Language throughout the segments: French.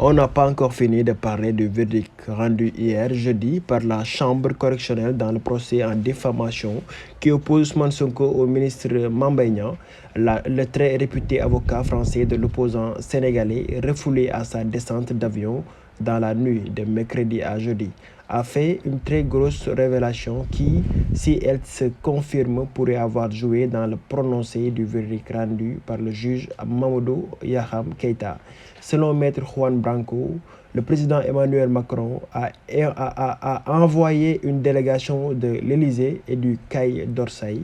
On n'a pas encore fini de parler du verdict rendu hier jeudi par la Chambre correctionnelle dans le procès en diffamation qui oppose Ousmane Sonko au ministre Mame Mbaye Niang. Le très réputé avocat français de l'opposant sénégalais, refoulé à sa descente d'avion dans la nuit de mercredi à jeudi, a fait une très grosse révélation qui, si elle se confirme, pourrait avoir joué dans le prononcé du verdict rendu par le juge Mamadou Yaham Keïta. Selon Maître Juan Branco, le président Emmanuel Macron a envoyé une délégation de l'Élysée et du Quai d'Orsay,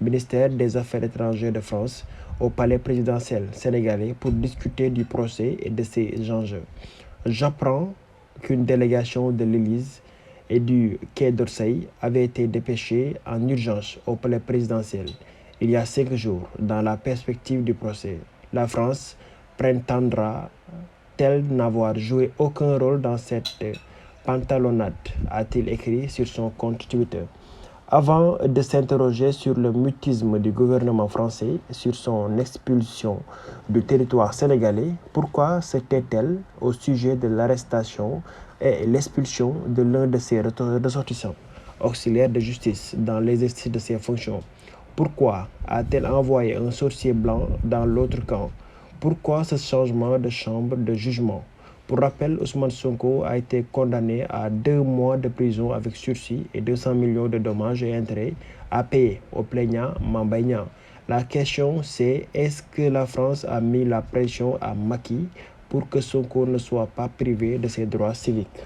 ministère des Affaires étrangères de France, au palais présidentiel sénégalais pour discuter du procès et de ses enjeux. J'apprends qu'une délégation de l'Élysée et du Quai d'Orsay avait été dépêchée en urgence au palais présidentiel il y a 5 jours dans la perspective du procès. La France prétendra-t-elle n'avoir joué aucun rôle dans cette pantalonnade, a-t-il écrit sur son compte Twitter. Avant de s'interroger sur le mutisme du gouvernement français, sur son expulsion du territoire sénégalais, pourquoi se tait-elle au sujet de l'arrestation et l'expulsion de l'un de ses ressortissants, auxiliaires de justice, dans l'exercice de ses fonctions? Pourquoi a-t-elle envoyé un sorcier blanc dans l'autre camp? Pourquoi ce changement de chambre de jugement? Pour rappel, Ousmane Sonko a été condamné à 2 mois de prison avec sursis et 200 millions de dommages et intérêts à payer au plaignant Mame Mbaye Niang. La question c'est, est-ce que la France a mis la pression à Macky pour que Sonko ne soit pas privé de ses droits civiques?